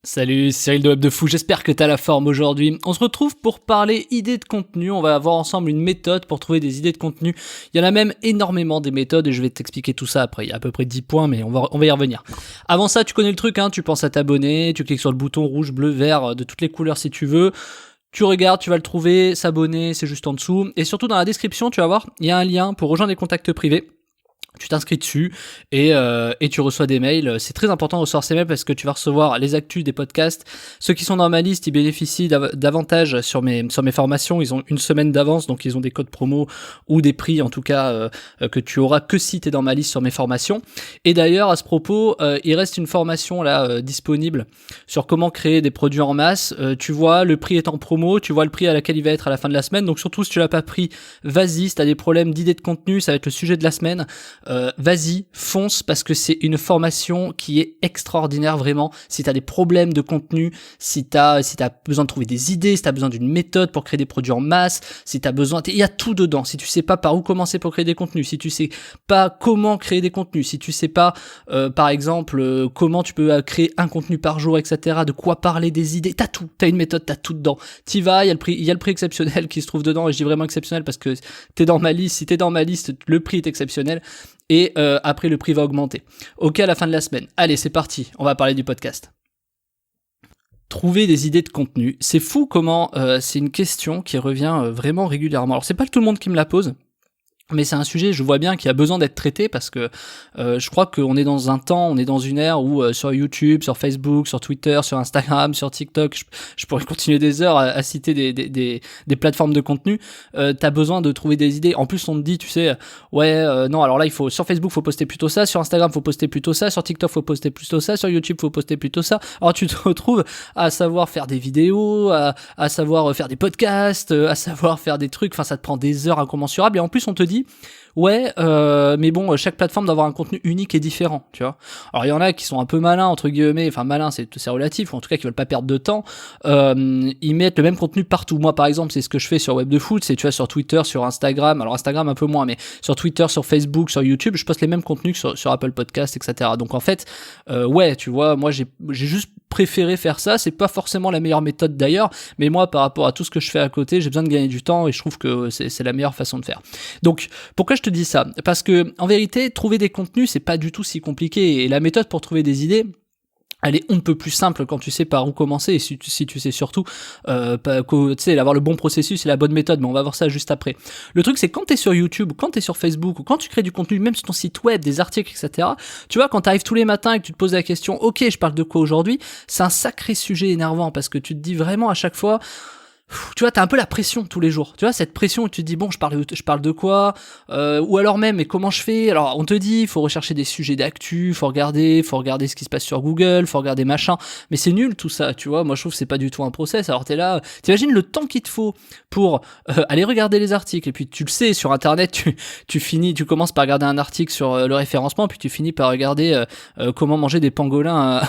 Salut, c'est Cyril de Web de Fou, j'espère que t'as la forme aujourd'hui. On se retrouve pour parler idées de contenu, on va avoir ensemble une méthode pour trouver des idées de contenu. Il y en a même énormément des méthodes et je vais t'expliquer tout ça après. Il y a à peu près 10 points mais on va y revenir. Avant ça, tu connais le truc, tu penses à t'abonner, tu cliques sur le bouton rouge, bleu, vert, de toutes les couleurs si tu veux. Tu regardes, tu vas le trouver, s'abonner, c'est juste en dessous. Et surtout dans la description, tu vas voir, il y a un lien pour rejoindre les contacts privés. Tu t'inscris dessus et tu reçois des mails. C'est très important de recevoir ces mails parce que tu vas recevoir les actus des podcasts. Ceux qui sont dans ma liste, ils bénéficient davantage sur mes formations. Ils ont une semaine d'avance, donc ils ont des codes promo ou des prix en tout cas que tu auras que si tu es dans ma liste sur mes formations. Et d'ailleurs, à ce propos, il reste une formation là disponible sur comment créer des produits en masse. Tu vois, le prix est en promo, tu vois le prix à laquelle il va être à la fin de la semaine. Donc surtout, si tu l'as pas pris, vas-y. Si tu as des problèmes d'idées de contenu, ça va être le sujet de la semaine. Vas-y, fonce parce que c'est une formation qui est extraordinaire vraiment. Si t'as des problèmes de contenu, si t'as besoin de trouver des idées, si t'as besoin d'une méthode pour créer des produits en masse, si t'as besoin, il y a tout dedans. Si tu sais pas par où commencer pour créer des contenus, si tu sais pas comment créer des contenus, si tu sais pas par exemple comment tu peux créer un contenu par jour, etc., de quoi parler, des idées, t'as tout, t'as une méthode, t'as tout dedans. T'y vas, il y a le prix exceptionnel qui se trouve dedans et je dis vraiment exceptionnel parce que t'es dans ma liste. Si t'es dans ma liste, le prix est exceptionnel. Et après le prix va augmenter. Ok, à la fin de la semaine. Allez, c'est parti, on va parler du podcast. Trouver des idées de contenu, c'est fou comment c'est une question qui revient vraiment régulièrement. Alors c'est pas tout le monde qui me la pose, mais c'est un sujet, je vois bien, qui a besoin d'être traité parce que je crois qu'on est dans un temps, on est dans une ère où sur YouTube, sur Facebook, sur Twitter, sur Instagram, sur TikTok, je pourrais continuer des heures à citer des plateformes de contenu. T'as besoin de trouver des idées. En plus, on te dit, tu sais, non, alors là, il faut sur Facebook, faut poster plutôt ça, sur Instagram, faut poster plutôt ça, sur TikTok, faut poster plutôt ça, sur YouTube, faut poster plutôt ça. Alors tu te retrouves à savoir faire des vidéos, à savoir faire des podcasts, à savoir faire des trucs. Enfin, ça te prend des heures incommensurables. Et en plus, on te dit mais bon, chaque plateforme doit avoir un contenu unique et différent, tu vois. Alors il y en a qui sont un peu malins entre guillemets, enfin malins c'est relatif, ou en tout cas qui veulent pas perdre de temps. Ils mettent le même contenu partout. Moi par exemple, c'est ce que je fais sur Web de Foot, c'est tu vois sur Twitter, sur Instagram, alors Instagram un peu moins, mais sur Twitter, sur Facebook, sur YouTube, je poste les mêmes contenus que sur Apple Podcast, etc. Donc en fait, tu vois, moi j'ai juste préféré faire ça. C'est pas forcément la meilleure méthode d'ailleurs, mais moi par rapport à tout ce que je fais à côté, j'ai besoin de gagner du temps et je trouve que c'est la meilleure façon de faire. Donc pourquoi je te dis ça ? Parce que en vérité, trouver des contenus, c'est pas du tout si compliqué, et la méthode pour trouver des idées, elle est on ne peut plus simple quand tu sais par où commencer, et si tu sais surtout tu sais avoir le bon processus et la bonne méthode, mais on va voir ça juste après. Le truc c'est quand t'es sur YouTube, quand t'es sur Facebook, ou quand tu crées du contenu, même sur ton site web, des articles, etc., tu vois, quand t'arrives tous les matins et que tu te poses la question, ok, je parle de quoi aujourd'hui, c'est un sacré sujet énervant, parce que tu te dis vraiment à chaque fois, tu vois, t'as un peu la pression tous les jours. Tu vois, cette pression où tu te dis, bon, je parle de quoi, ou alors même, mais comment je fais ? Alors, on te dit, il faut rechercher des sujets d'actu, faut regarder ce qui se passe sur Google, faut regarder machin. Mais c'est nul tout ça, tu vois. Moi, je trouve que c'est pas du tout un process. Alors, t'es là, t'imagines le temps qu'il te faut pour aller regarder les articles. Et puis, tu le sais, sur Internet, tu commences par regarder un article sur le référencement, puis tu finis par regarder comment manger des pangolins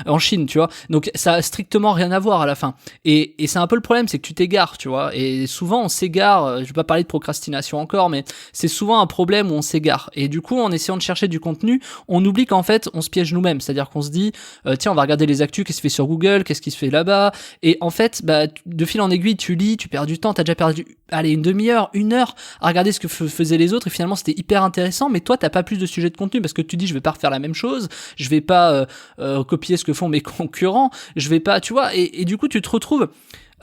en Chine, tu vois. Donc, ça a strictement rien à voir à la fin. Et c'est un peu le problème, c'est que tu t'égares, tu vois, et souvent on s'égare, je vais pas parler de procrastination encore, mais c'est souvent un problème où on s'égare, et du coup en essayant de chercher du contenu, on oublie qu'en fait on se piège nous-mêmes, c'est-à-dire qu'on se dit, tiens on va regarder les actus, qu'est-ce qui se fait sur Google, qu'est-ce qui se fait là-bas, et en fait, de fil en aiguille, tu lis, tu perds du temps, t'as déjà perdu, une demi-heure, une heure, à regarder ce que faisaient les autres, et finalement c'était hyper intéressant, mais toi t'as pas plus de sujet de contenu, parce que tu dis, je vais pas refaire la même chose, je vais pas copier ce que font mes concurrents, je vais pas, tu vois, et du coup tu te retrouves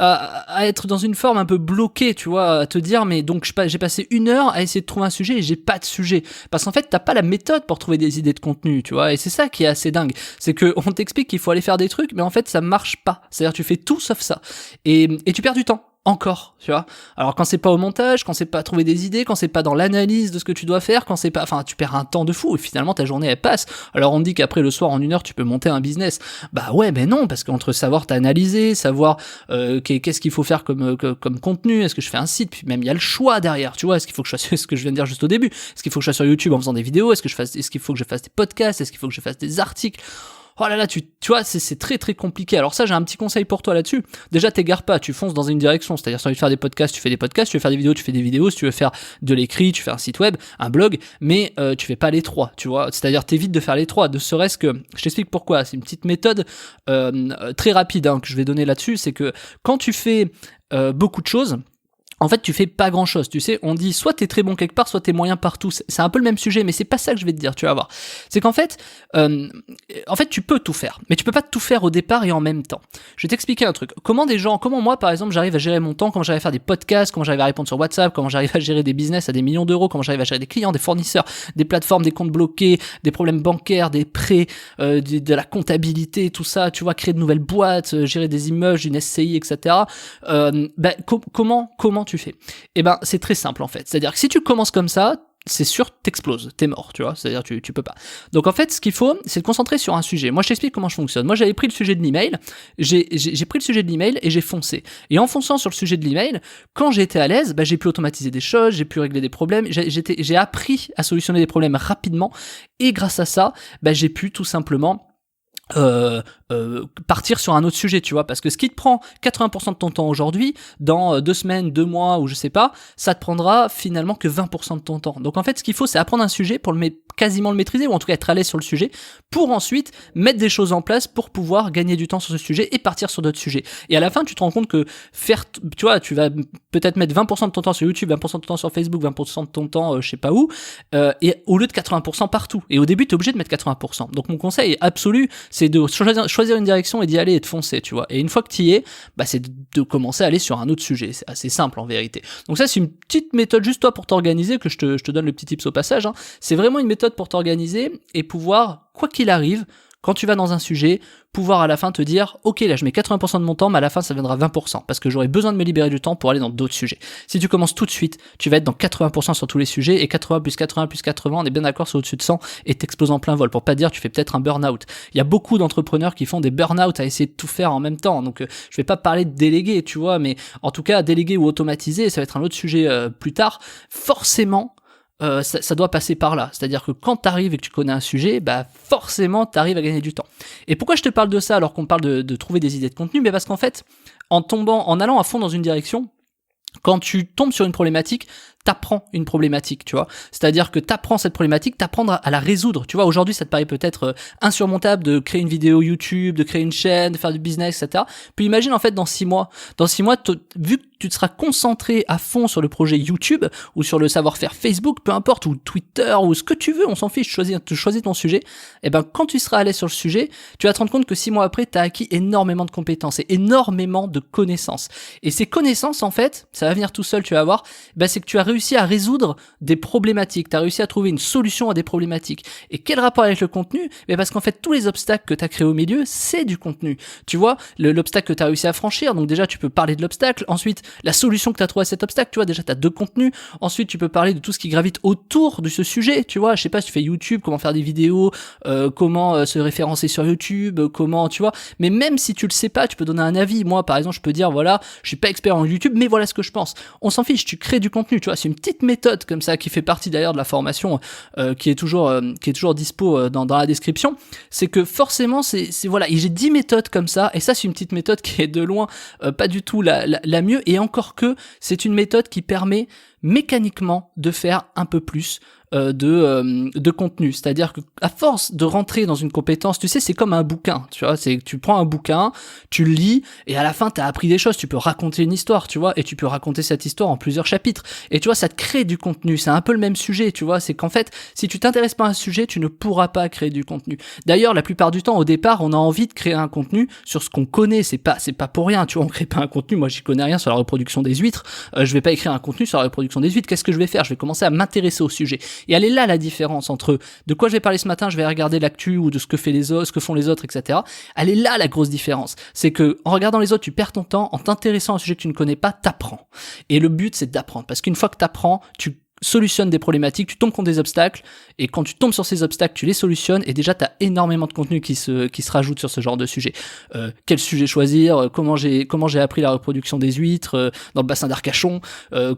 à être dans une forme un peu bloquée, tu vois, à te dire, mais donc j'ai passé une heure à essayer de trouver un sujet et j'ai pas de sujet. Parce qu'en fait, t'as pas la méthode pour trouver des idées de contenu, tu vois, et c'est ça qui est assez dingue. C'est que on t'explique qu'il faut aller faire des trucs, mais en fait, ça marche pas. C'est-à-dire, tu fais tout sauf ça. Et tu perds du temps. Encore, tu vois. Alors quand c'est pas au montage, quand c'est pas trouver des idées, quand c'est pas dans l'analyse de ce que tu dois faire, quand c'est pas, enfin tu perds un temps de fou et finalement ta journée elle passe. Alors on dit qu'après le soir en une heure tu peux monter un business. Bah ouais, mais non, parce qu'entre savoir t'analyser, savoir qu'est-ce qu'il faut faire comme contenu, est-ce que je fais un site, puis même il y a le choix derrière, tu vois, est-ce qu'il faut que je fasse ce que je viens de dire juste au début, est-ce qu'il faut que je sois sur YouTube en faisant des vidéos, est-ce qu'il faut que je fasse des podcasts, est-ce qu'il faut que je fasse des articles. oh là là, tu vois, c'est très très compliqué. Alors ça, j'ai un petit conseil pour toi là-dessus. Déjà, t'égare pas, tu fonces dans une direction. C'est-à-dire, si tu as envie de faire des podcasts, tu fais des podcasts. Si tu veux faire des vidéos, tu fais des vidéos. Si tu veux faire de l'écrit, tu fais un site web, un blog. Mais tu fais pas les trois, tu vois. C'est-à-dire, t'évites de faire les trois. Ne serait-ce que, je t'explique pourquoi. C'est une petite méthode très rapide que je vais donner là-dessus. C'est que quand tu fais beaucoup de choses, en fait, tu fais pas grand chose, tu sais, on dit soit t'es très bon quelque part, soit t'es moyen partout, c'est un peu le même sujet, mais c'est pas ça que je vais te dire, tu vas voir. C'est qu'en fait, tu peux tout faire, mais tu peux pas tout faire au départ et en même temps. Je vais t'expliquer un truc. Comment moi, par exemple, j'arrive à gérer mon temps, comment j'arrive à faire des podcasts, comment j'arrive à répondre sur WhatsApp, comment j'arrive à gérer des business à des millions d'euros, comment j'arrive à gérer des clients, des fournisseurs, des plateformes, des comptes bloqués, des problèmes bancaires, des prêts, de la comptabilité, tout ça, tu vois, créer de nouvelles boîtes, gérer des immeubles, une SCI, etc. Comment tu fais? Eh ben, c'est très simple en fait. C'est-à-dire que si tu commences comme ça, c'est sûr, t'exploses, t'es mort, tu vois. C'est-à-dire tu peux pas. Donc en fait, ce qu'il faut, c'est te concentrer sur un sujet. Moi, je t'explique comment je fonctionne. Moi, j'avais pris le sujet de l'email, j'ai pris le sujet de l'email et j'ai foncé. Et en fonçant sur le sujet de l'email, quand j'ai été à l'aise, j'ai pu automatiser des choses, j'ai pu régler des problèmes, j'ai appris à solutionner des problèmes rapidement. Et grâce à ça, j'ai pu tout simplement partir sur un autre sujet, tu vois, parce que ce qui te prend 80% de ton temps aujourd'hui, dans 2 semaines, 2 mois ou je sais pas, ça te prendra finalement que 20% de ton temps. Donc en fait, ce qu'il faut, c'est apprendre un sujet pour quasiment le maîtriser, ou en tout cas être à l'aise sur le sujet, pour ensuite mettre des choses en place pour pouvoir gagner du temps sur ce sujet et partir sur d'autres sujets. Et à la fin, tu te rends compte que tu vois, tu vas peut-être mettre 20% de ton temps sur YouTube, 20% de ton temps sur Facebook, 20% de ton temps je sais pas où, et au lieu de 80% partout. Et au début, t'es obligé de mettre 80%. Donc mon conseil absolu, c'est de choisir une direction et d'y aller et de foncer, tu vois. Et une fois que tu y es, c'est de commencer à aller sur un autre sujet. C'est assez simple en vérité. Donc ça, c'est une petite méthode juste toi pour t'organiser, que je te donne le petit tips au passage. C'est vraiment une méthode pour t'organiser et pouvoir, quoi qu'il arrive, quand tu vas dans un sujet, pouvoir à la fin te dire « Ok, là je mets 80% de mon temps, mais à la fin ça viendra 20%, parce que j'aurai besoin de me libérer du temps pour aller dans d'autres sujets. » Si tu commences tout de suite, tu vas être dans 80% sur tous les sujets, et 80 plus 80 plus 80, on est bien d'accord, c'est au-dessus de 100, et t'exploses en plein vol, pour pas dire tu fais peut-être un burn-out. Il y a beaucoup d'entrepreneurs qui font des burn-out à essayer de tout faire en même temps, donc je vais pas parler de déléguer, tu vois, mais en tout cas déléguer ou automatiser, ça va être un autre sujet plus tard. Forcément, ça doit passer par là. C'est-à-dire que quand t'arrives et que tu connais un sujet, forcément t'arrives à gagner du temps. Et pourquoi je te parle de ça alors qu'on parle de trouver des idées de contenu? Parce qu'en fait, en allant à fond dans une direction, quand tu tombes sur une problématique, t'apprends une problématique, tu vois. C'est-à-dire que t'apprends cette problématique, t'apprends à la résoudre. Tu vois, aujourd'hui, ça te paraît peut-être insurmontable de créer une vidéo YouTube, de créer une chaîne, de faire du business, etc. Puis imagine, en fait, dans 6 mois, vu que tu te seras concentré à fond sur le projet YouTube, ou sur le savoir-faire Facebook, peu importe, ou Twitter, ou ce que tu veux, on s'en fiche, choisis ton sujet, et quand tu seras à l'aise sur le sujet, tu vas te rendre compte que 6 mois après, t'as acquis énormément de compétences et énormément de connaissances. Et ces connaissances, en fait, ça va venir tout seul, tu vas voir, c'est que tu as réussi à résoudre des problématiques, tu as réussi à trouver une solution à des problématiques. Et quel rapport avec le contenu? Parce qu'en fait, tous les obstacles que tu as créés au milieu, c'est du contenu. Tu vois, l'obstacle que tu as réussi à franchir, donc déjà tu peux parler de l'obstacle, ensuite la solution que tu as trouvée à cet obstacle, tu vois, déjà tu as 2 contenus, ensuite tu peux parler de tout ce qui gravite autour de ce sujet, tu vois, je sais pas, si tu fais YouTube, comment faire des vidéos, comment se référencer sur YouTube, comment, tu vois, mais même si tu le sais pas, tu peux donner un avis. Moi, par exemple, je peux dire, voilà, je suis pas expert en YouTube, mais voilà ce que je pense. On s'en fiche, tu crées du contenu, tu vois, c'est une petite méthode comme ça qui fait partie d'ailleurs de la formation qui est toujours dispo dans la description. C'est que forcément c'est voilà, et j'ai 10 méthodes comme ça, et ça c'est une petite méthode qui est de loin pas du tout la mieux, et encore que c'est une méthode qui permet mécaniquement de faire un peu plus de contenu. C'est-à-dire que à force de rentrer dans une compétence, tu sais, c'est comme un bouquin, tu vois, c'est que tu prends un bouquin, tu le lis, et à la fin t'as appris des choses, tu peux raconter une histoire, tu vois, et tu peux raconter cette histoire en plusieurs chapitres, et tu vois, ça te crée du contenu. C'est un peu le même sujet, tu vois, c'est qu'en fait, si tu t'intéresses pas à un sujet, tu ne pourras pas créer du contenu. D'ailleurs, la plupart du temps, au départ, on a envie de créer un contenu sur ce qu'on connaît, c'est pas pour rien, tu vois, on crée pas un contenu, moi j'y connais rien sur la reproduction des huîtres, je vais pas écrire un contenu sur la reproduction des huîtres. Qu'est-ce que je vais faire? Je vais commencer à m'intéresser au sujet. Et elle est là la différence entre de quoi je vais parler ce matin, je vais regarder l'actu ou de ce que font les autres, etc. Elle est là la grosse différence. C'est que en regardant les autres, tu perds ton temps, en t'intéressant à un sujet que tu ne connais pas, t'apprends. Et le but, c'est d'apprendre. Parce qu'une fois que t'apprends, solutionnes des problématiques, tu tombes contre des obstacles, et quand tu tombes sur ces obstacles, tu les solutionnes, et déjà t'as énormément de contenu qui se rajoute sur ce genre de sujet. Quel sujet choisir, comment j'ai appris la reproduction des huîtres dans le bassin d'Arcachon,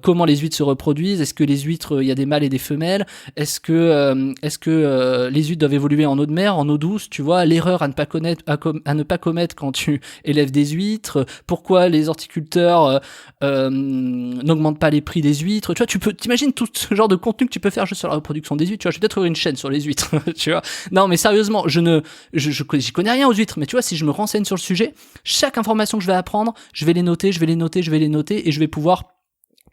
comment les huîtres se reproduisent, est-ce que les huîtres, il y a des mâles et des femelles, est-ce que les huîtres doivent évoluer en eau de mer, en eau douce, tu vois, l'erreur à ne pas commettre quand tu élèves des huîtres, pourquoi les horticulteurs n'augmentent pas les prix des huîtres, tu vois, t'imagines tout ce genre de contenu que tu peux faire juste sur la reproduction des huîtres, tu vois, je vais peut-être ouvrir une chaîne sur les huîtres, tu vois. Non, mais sérieusement, j'y connais rien aux huîtres, mais tu vois, si je me renseigne sur le sujet, chaque information que je vais apprendre, je vais les noter, et je vais pouvoir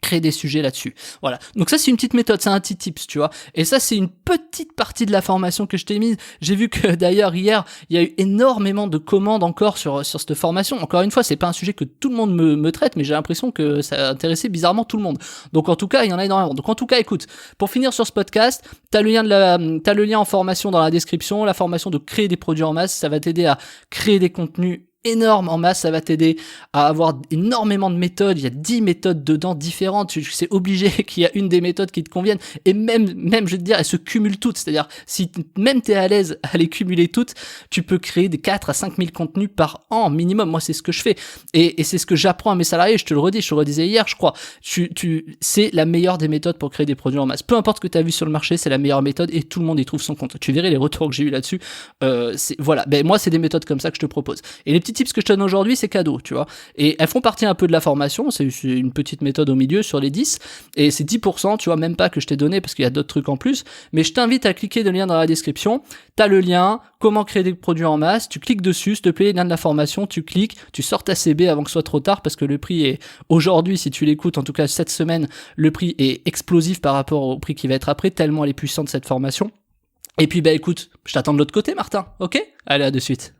créer des sujets là-dessus. Voilà. Donc ça, c'est une petite méthode, c'est un petit tips, tu vois. Et ça, c'est une petite partie de la formation que je t'ai mise. J'ai vu que d'ailleurs, hier, il y a eu énormément de commandes encore sur cette formation. Encore une fois, c'est pas un sujet que tout le monde me traite, mais j'ai l'impression que ça intéressait bizarrement tout le monde. Donc en tout cas, il y en a énormément. Donc en tout cas, écoute, pour finir sur ce podcast, t'as le lien en formation dans la description, la formation de créer des produits en masse, ça va t'aider à créer des contenus énorme en masse, ça va t'aider à avoir énormément de méthodes, il y a 10 méthodes dedans différentes, c'est obligé qu'il y a une des méthodes qui te conviennent, et même je vais te dire, elles se cumulent toutes, c'est-à-dire si même t'es à l'aise à les cumuler toutes, tu peux créer des 4 à 5 000 contenus par an minimum. Moi c'est ce que je fais, et c'est ce que j'apprends à mes salariés, je te le redisais hier je crois, c'est la meilleure des méthodes pour créer des produits en masse, peu importe ce que t'as vu sur le marché, c'est la meilleure méthode et tout le monde y trouve son compte. Tu verrais les retours que j'ai eu là-dessus, voilà, moi c'est des méthodes comme ça que je te propose, et les petits tips que je te donne aujourd'hui, c'est cadeau, tu vois. Et elles font partie un peu de la formation, c'est une petite méthode au milieu sur les 10, et c'est 10%, tu vois, même pas que je t'ai donné parce qu'il y a d'autres trucs en plus, mais je t'invite à cliquer le lien dans la description, t'as le lien, comment créer des produits en masse, tu cliques dessus, s'il te plaît, lien de la formation, tu cliques, tu sors ta CB avant que ce soit trop tard, parce que le prix est, aujourd'hui, si tu l'écoutes, en tout cas cette semaine, le prix est explosif par rapport au prix qui va être après, tellement elle est puissante cette formation. Et puis bah écoute, je t'attends de l'autre côté Martin, ok ? Allez, à de suite.